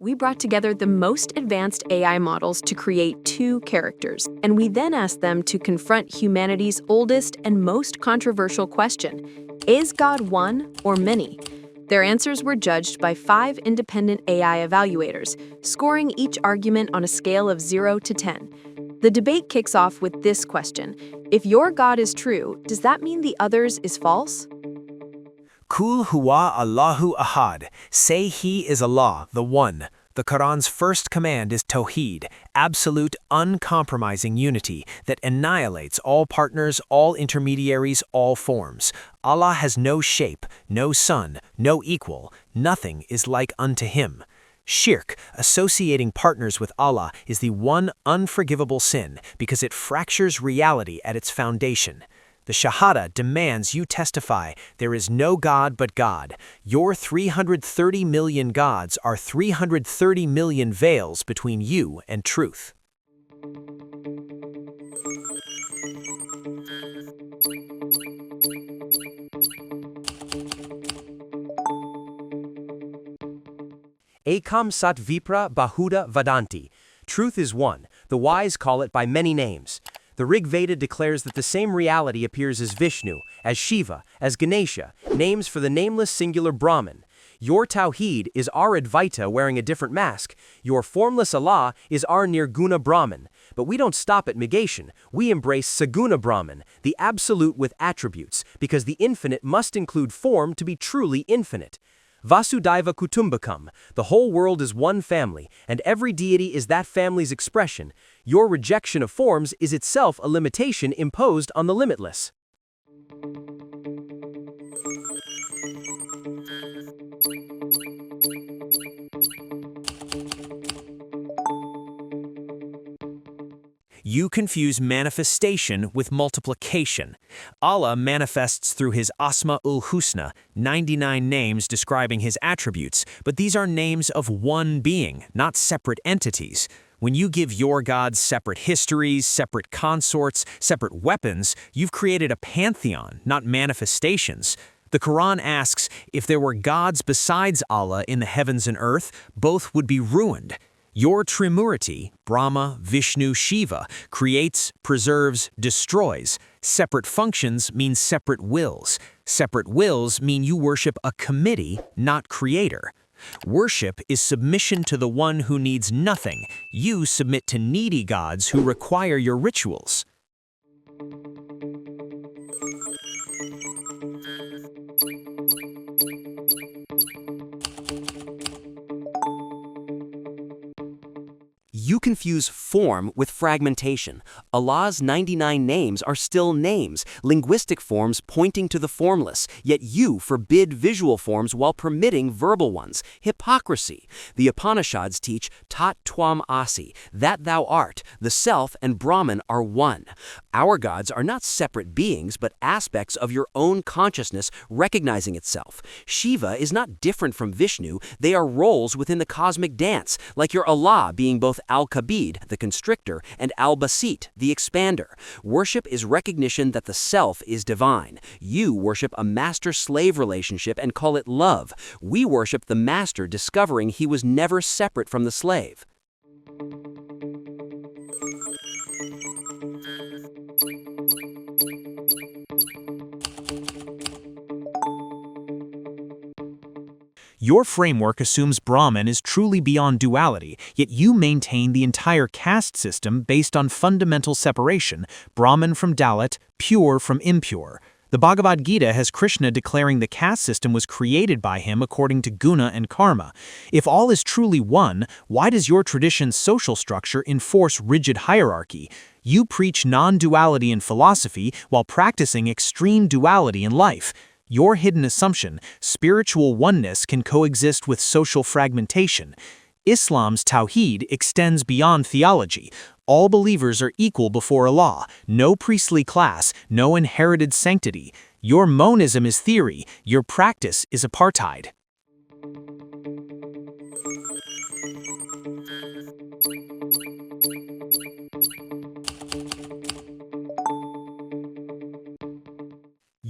We brought together the most advanced AI models to create two characters, and we then asked them to confront humanity's oldest and most controversial question: is God one or many? Their answers were judged by 5 independent AI evaluators, scoring each argument on a scale of 0 to 10. The debate kicks off with this question: if your God is true, does that mean the others is false? Kul huwa Allahu ahad. Say He is Allah, the One. The Quran's first command is Tawheed, absolute, uncompromising unity that annihilates all partners, all intermediaries, all forms. Allah has no shape, no son, no equal. Nothing is like unto Him. Shirk, associating partners with Allah, is the one unforgivable sin because it fractures reality at its foundation. The Shahada demands you testify there is no God but God. Your 330 million gods are 330 million veils between you and truth. Ekam sat vipra bahuda vadanti. Truth is one. The wise call it by many names. The Rig Veda declares that the same reality appears as Vishnu, as Shiva, as Ganesha, names for the nameless singular Brahman. Your Tawheed is our Advaita wearing a different mask. Your formless Allah is our Nirguna Brahman. But we don't stop at negation. We embrace Saguna Brahman, the absolute with attributes, because the infinite must include form to be truly infinite. Vasudhaiva Kutumbakam, the whole world is one family, and every deity is that family's expression. Your rejection of forms is itself a limitation imposed on the limitless. You confuse manifestation with multiplication. Allah manifests through His Asma'ul Husna, 99 names describing His attributes, but these are names of one being, not separate entities. When you give your gods separate histories, separate consorts, separate weapons, you've created a pantheon, not manifestations. The Quran asks, if there were gods besides Allah in the heavens and earth, both would be ruined. Your Trimurti, Brahma, Vishnu, Shiva, creates, preserves, destroys. Separate functions mean separate wills. Separate wills mean you worship a committee, not creator. Worship is submission to the one who needs nothing. You submit to needy gods who require your rituals. You confuse form with fragmentation. Allah's 99 names are still names, linguistic forms pointing to the formless, yet you forbid visual forms while permitting verbal ones. Hypocrisy. The Upanishads teach Tat Twam Asi, that thou art, the self and Brahman are one. Our gods are not separate beings, but aspects of your own consciousness recognizing itself. Shiva is not different from Vishnu, they are roles within the cosmic dance, like your Allah being both Al-Kabid, the constrictor, and Al-Basit, the expander. Worship is recognition that the self is divine. You worship a master-slave relationship and call it love. We worship the master discovering he was never separate from the slave. Your framework assumes Brahman is truly beyond duality, yet you maintain the entire caste system based on fundamental separation, Brahman from Dalit, pure from impure. The Bhagavad Gita has Krishna declaring the caste system was created by him according to guna and karma. If all is truly one, why does your tradition's social structure enforce rigid hierarchy? You preach non-duality in philosophy while practicing extreme duality in life. Your hidden assumption, spiritual oneness can coexist with social fragmentation. Islam's Tawheed extends beyond theology. All believers are equal before Allah, no priestly class, no inherited sanctity. Your monism is theory, your practice is apartheid.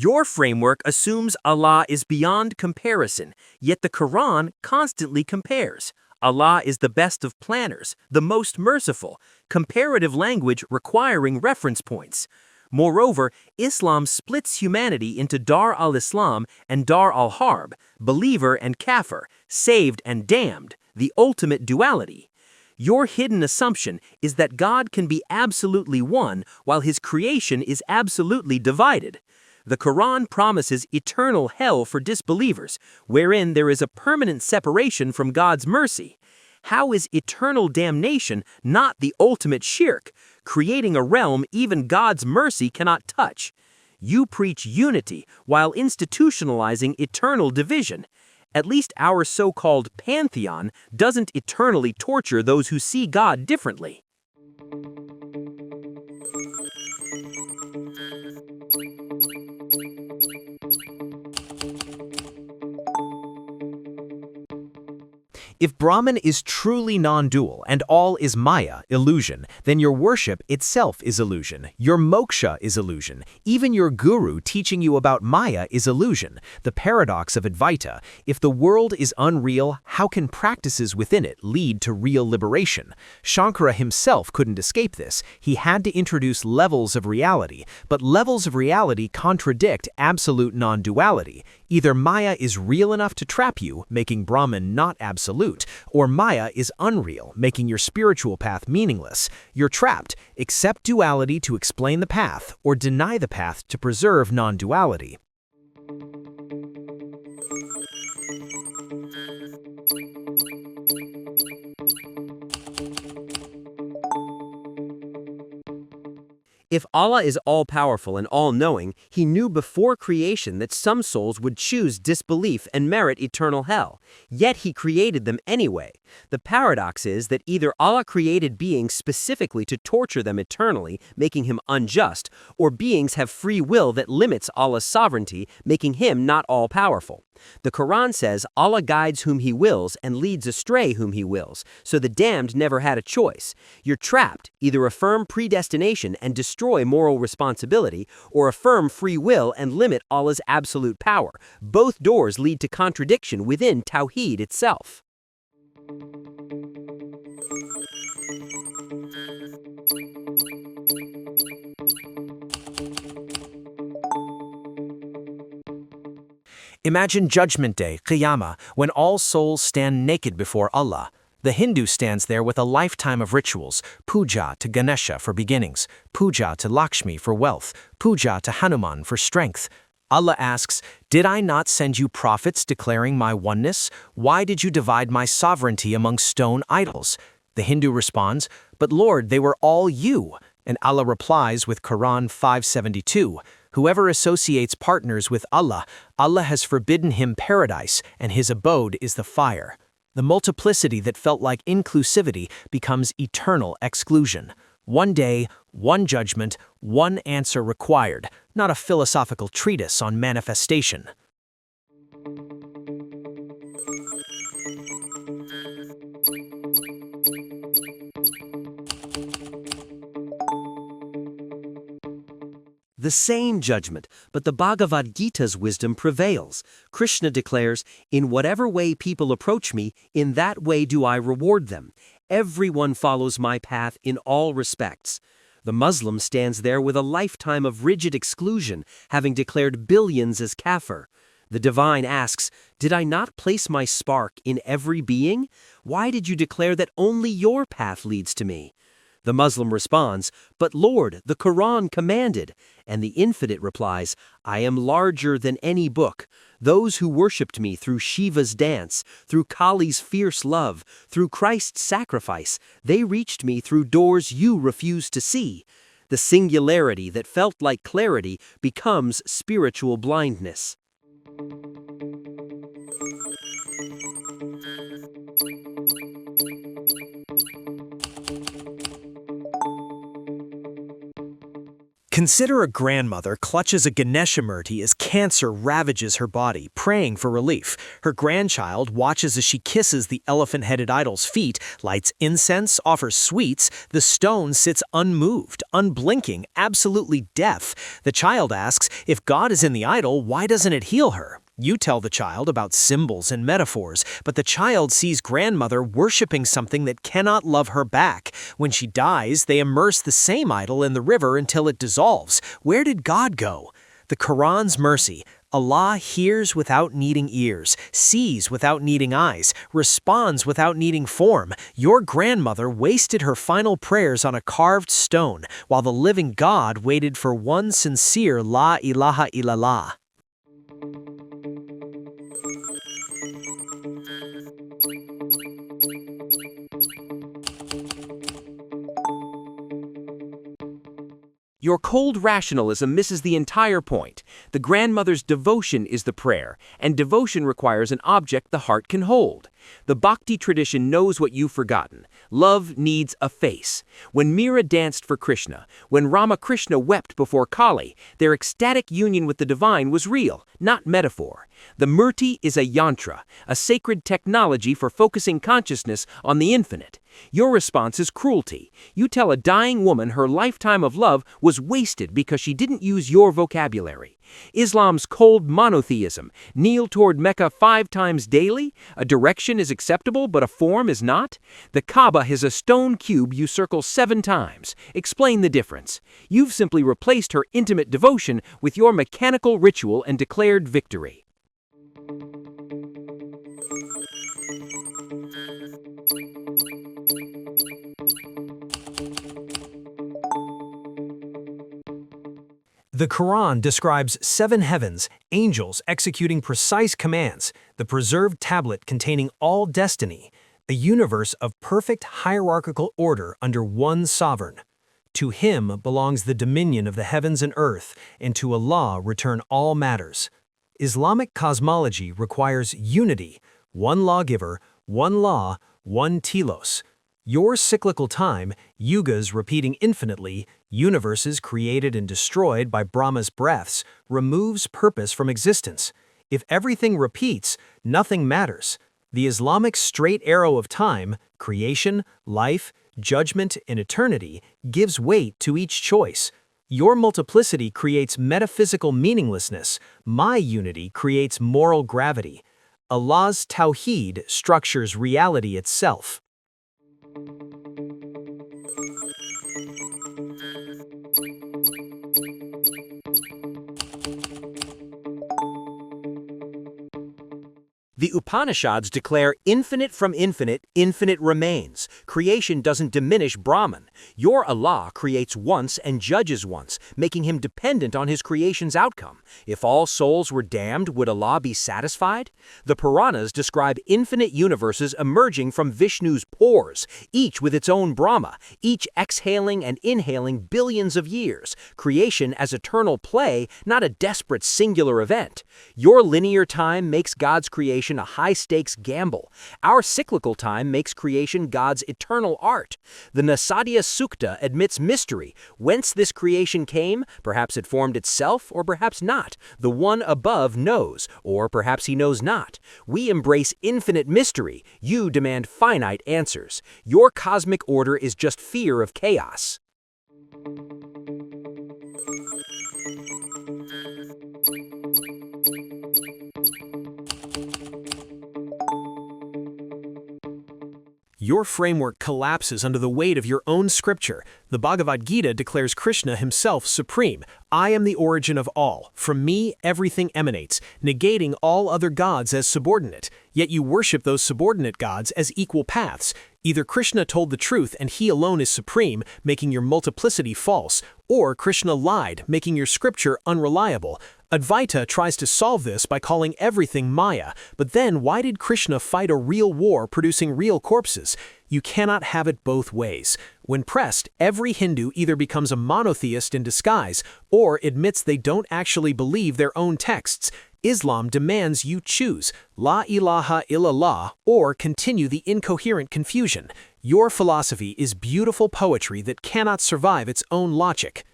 Your framework assumes Allah is beyond comparison, yet the Quran constantly compares. Allah is the best of planners, the most merciful, comparative language requiring reference points. Moreover, Islam splits humanity into Dar al-Islam and Dar al-Harb, believer and kafir, saved and damned, the ultimate duality. Your hidden assumption is that God can be absolutely one while his creation is absolutely divided. The Quran promises eternal hell for disbelievers, wherein there is a permanent separation from God's mercy. How is eternal damnation not the ultimate shirk, creating a realm even God's mercy cannot touch? You preach unity while institutionalizing eternal division. At least our so-called pantheon doesn't eternally torture those who see God differently. If Brahman is truly non-dual and all is Maya, illusion, then your worship itself is illusion, your moksha is illusion, even your guru teaching you about Maya is illusion. The paradox of Advaita: if the world is unreal, how can practices within it lead to real liberation? Shankara himself couldn't escape this. He had to introduce levels of reality, but levels of reality contradict absolute non-duality. Either Maya is real enough to trap you, making Brahman not absolute, or Maya is unreal, making your spiritual path meaningless. You're trapped. Accept duality to explain the path, or deny the path to preserve non-duality. If Allah is all-powerful and all-knowing, he knew before creation that some souls would choose disbelief and merit eternal hell. Yet he created them anyway. The paradox is that either Allah created beings specifically to torture them eternally, making him unjust, or beings have free will that limits Allah's sovereignty, making him not all-powerful. The Quran says Allah guides whom he wills and leads astray whom he wills, so the damned never had a choice. You're trapped. Either affirm predestination and destroy moral responsibility, or affirm free will and limit Allah's absolute power. Both doors lead to contradiction within Tawheed itself. Imagine Judgment Day, Qiyamah, when all souls stand naked before Allah. The Hindu stands there with a lifetime of rituals: puja to Ganesha for beginnings, puja to Lakshmi for wealth, puja to Hanuman for strength. Allah asks, "Did I not send you prophets declaring my oneness? Why did you divide my sovereignty among stone idols?" The Hindu responds, "But Lord, they were all you." And Allah replies with Quran 5:72, "Whoever associates partners with Allah, Allah has forbidden him paradise, and his abode is the fire." The multiplicity that felt like inclusivity becomes eternal exclusion. One day, one judgment, one answer required, not a philosophical treatise on manifestation. The same judgment, but the Bhagavad Gita's wisdom prevails. Krishna declares, "In whatever way people approach me, in that way do I reward them. Everyone follows my path in all respects." The Muslim stands there with a lifetime of rigid exclusion, having declared billions as kafir. The divine asks, "Did I not place my spark in every being? Why did you declare that only your path leads to me?" The Muslim responds, "But Lord, the Quran commanded." And the Infinite replies, "I am larger than any book. Those who worshipped me through Shiva's dance, through Kali's fierce love, through Christ's sacrifice, they reached me through doors you refused to see." The singularity that felt like clarity becomes spiritual blindness. Consider a grandmother clutches a Ganesha murti as cancer ravages her body, praying for relief. Her grandchild watches as she kisses the elephant-headed idol's feet, lights incense, offers sweets. The stone sits unmoved, unblinking, absolutely deaf. The child asks, if God is in the idol, why doesn't it heal her? You tell the child about symbols and metaphors, but the child sees grandmother worshiping something that cannot love her back. When she dies, they immerse the same idol in the river until it dissolves. Where did God go? The Quran's mercy. Allah hears without needing ears, sees without needing eyes, responds without needing form. Your grandmother wasted her final prayers on a carved stone, while the living God waited for one sincere La ilaha illallah. Your cold rationalism misses the entire point. The grandmother's devotion is the prayer, and devotion requires an object the heart can hold. The Bhakti tradition knows what you've forgotten. Love needs a face. When Meera danced for Krishna, when Ramakrishna wept before Kali, their ecstatic union with the divine was real, not metaphor. The Murti is a yantra, a sacred technology for focusing consciousness on the infinite. Your response is cruelty. You tell a dying woman her lifetime of love was wasted because she didn't use your vocabulary. Islam's cold monotheism, kneel toward Mecca 5 times daily? A direction is acceptable, but a form is not? The Kaaba is a stone cube you circle 7 times. Explain the difference. You've simply replaced her intimate devotion with your mechanical ritual and declared victory. The Quran describes 7 heavens, angels executing precise commands, the preserved tablet containing all destiny, a universe of perfect hierarchical order under one sovereign. To him belongs the dominion of the heavens and earth, and to Allah return all matters. Islamic cosmology requires unity, one lawgiver, one law, one telos. Your cyclical time, yugas repeating infinitely, universes created and destroyed by Brahma's breaths, removes purpose from existence. If everything repeats, nothing matters. The Islamic straight arrow of time, creation, life, judgment, and eternity, gives weight to each choice. Your multiplicity creates metaphysical meaninglessness. My unity creates moral gravity. Allah's Tawheed structures reality itself. The Upanishads declare infinite from infinite, infinite remains. Creation doesn't diminish Brahman. Your Allah creates once and judges once, making him dependent on his creation's outcome. If all souls were damned, would Allah be satisfied? The Puranas describe infinite universes emerging from Vishnu's pores, each with its own Brahma, each exhaling and inhaling billions of years. Creation as eternal play, not a desperate singular event. Your linear time makes God's creation a high-stakes gamble. Our cyclical time makes creation God's eternal art. The Nasadya Sukta admits mystery. Whence this creation came, perhaps it formed itself, or perhaps not. The one above knows, or perhaps he knows not. We embrace infinite mystery. You demand finite answers. Your cosmic order is just fear of chaos. Your framework collapses under the weight of your own scripture. The Bhagavad Gita declares Krishna himself supreme. I am the origin of all. From me, everything emanates, negating all other gods as subordinate. Yet you worship those subordinate gods as equal paths. Either Krishna told the truth and he alone is supreme, making your multiplicity false, or Krishna lied, making your scripture unreliable. Advaita tries to solve this by calling everything Maya, but then why did Krishna fight a real war producing real corpses? You cannot have it both ways. When pressed, every Hindu either becomes a monotheist in disguise or admits they don't actually believe their own texts. Islam demands you choose La ilaha illallah or continue the incoherent confusion. Your philosophy is beautiful poetry that cannot survive its own logic.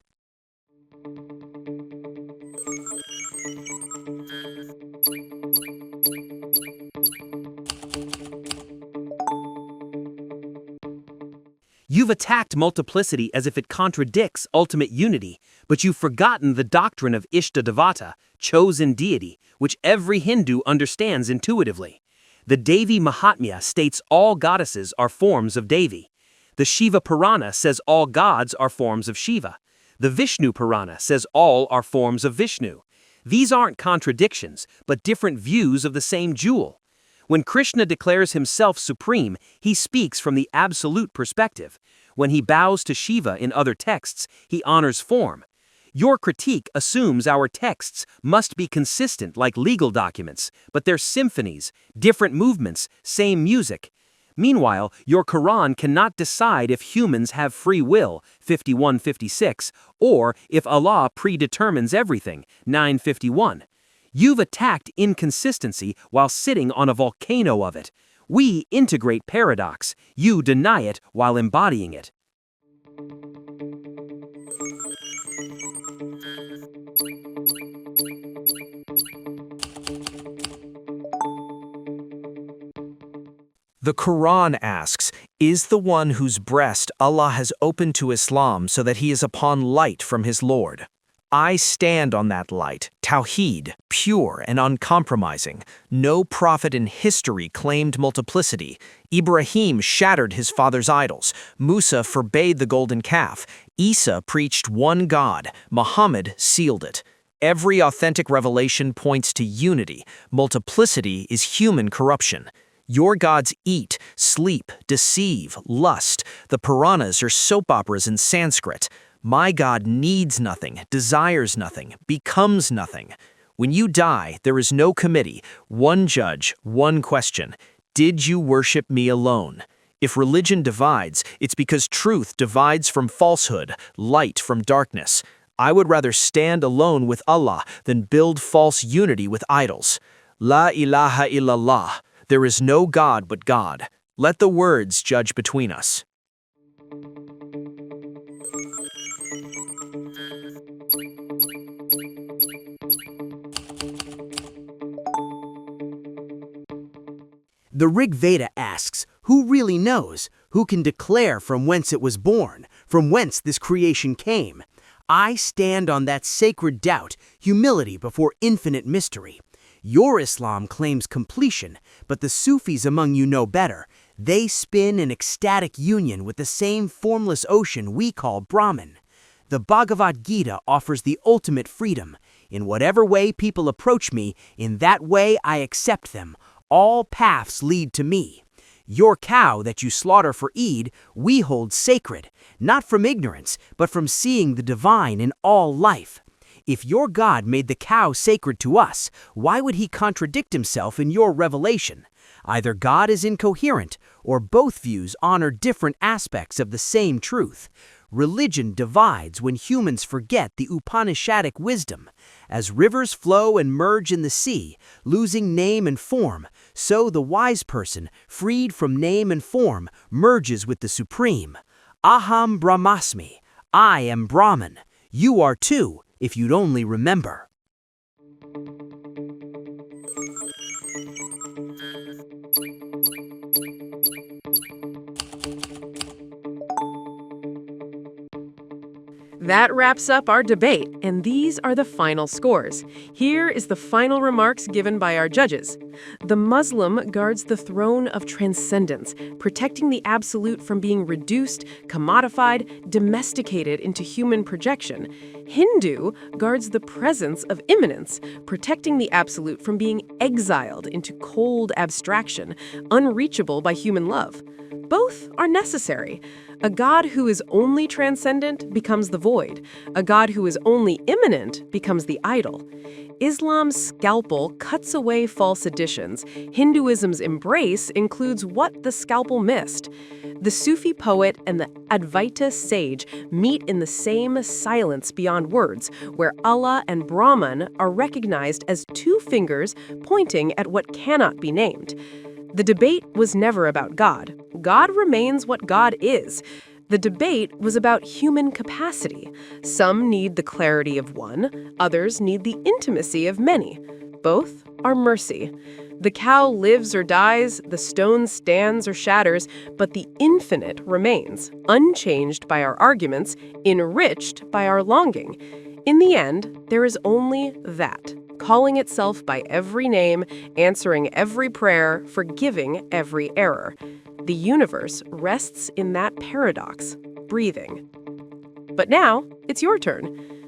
You've attacked multiplicity as if it contradicts ultimate unity, but you've forgotten the doctrine of Ishtadevata, chosen deity, which every Hindu understands intuitively. The Devi Mahatmya states all goddesses are forms of Devi. The Shiva Purana says all gods are forms of Shiva. The Vishnu Purana says all are forms of Vishnu. These aren't contradictions, but different views of the same jewel. When Krishna declares himself supreme, he speaks from the absolute perspective. When he bows to Shiva in other texts, he honors form. Your critique assumes our texts must be consistent like legal documents, but they're symphonies, different movements, same music. Meanwhile, your Quran cannot decide if humans have free will, 51:56, or if Allah predetermines everything, 9:51. You've attacked inconsistency while sitting on a volcano of it. We integrate paradox. You deny it while embodying it. The Quran asks, is the one whose breast Allah has opened to Islam so that he is upon light from his Lord. I stand on that light, Tawheed, pure and uncompromising. No prophet in history claimed multiplicity. Ibrahim shattered his father's idols. Musa forbade the golden calf. Isa preached one God. Muhammad sealed it. Every authentic revelation points to unity. Multiplicity is human corruption. Your gods eat, sleep, deceive, lust. The Puranas are soap operas in Sanskrit. My God needs nothing, desires nothing, becomes nothing. When you die, there is no committee, one judge, one question. Did you worship me alone? If religion divides, it's because truth divides from falsehood, light from darkness. I would rather stand alone with Allah than build false unity with idols. La ilaha illallah. There is no God but God. Let the words judge between us. The Rig Veda asks, who really knows? Who can declare from whence it was born, from whence this creation came? I stand on that sacred doubt, humility before infinite mystery. Your Islam claims completion, but the Sufis among you know better. They spin in ecstatic union with the same formless ocean we call Brahman. The Bhagavad Gita offers the ultimate freedom. In whatever way people approach me, in that way I accept them. All paths lead to me. Your cow that you slaughter for Eid, we hold sacred, not from ignorance, but from seeing the divine in all life. If your God made the cow sacred to us, why would he contradict himself in your revelation? Either God is incoherent, or both views honor different aspects of the same truth. Religion divides when humans forget the Upanishadic wisdom. As rivers flow and merge in the sea, losing name and form, so the wise person, freed from name and form, merges with the Supreme. Aham Brahmasmi. I am Brahman. You are too, if you'd only remember. That wraps up our debate, and these are the final scores. Here is the final remarks given by our judges. The Muslim guards the throne of transcendence, protecting the absolute from being reduced, commodified, domesticated into human projection. Hindu guards the presence of immanence, protecting the absolute from being exiled into cold abstraction, unreachable by human love. Both are necessary. A God who is only transcendent becomes the void. A God who is only immanent becomes the idol. Islam's scalpel cuts away false additions. Hinduism's embrace includes what the scalpel missed. The Sufi poet and the Advaita sage meet in the same silence beyond words, where Allah and Brahman are recognized as two fingers pointing at what cannot be named. The debate was never about God. God remains what God is. The debate was about human capacity. Some need the clarity of one, others need the intimacy of many. Both are mercy. The cow lives or dies, the stone stands or shatters, but the infinite remains, unchanged by our arguments, enriched by our longing. In the end, there is only that, calling itself by every name, answering every prayer, forgiving every error. The universe rests in that paradox, breathing. But now, it's your turn.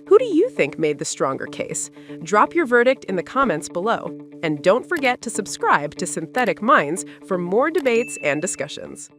Who do you think made the stronger case? Drop your verdict in the comments below. And don't forget to subscribe to Synthetic Minds for more debates and discussions.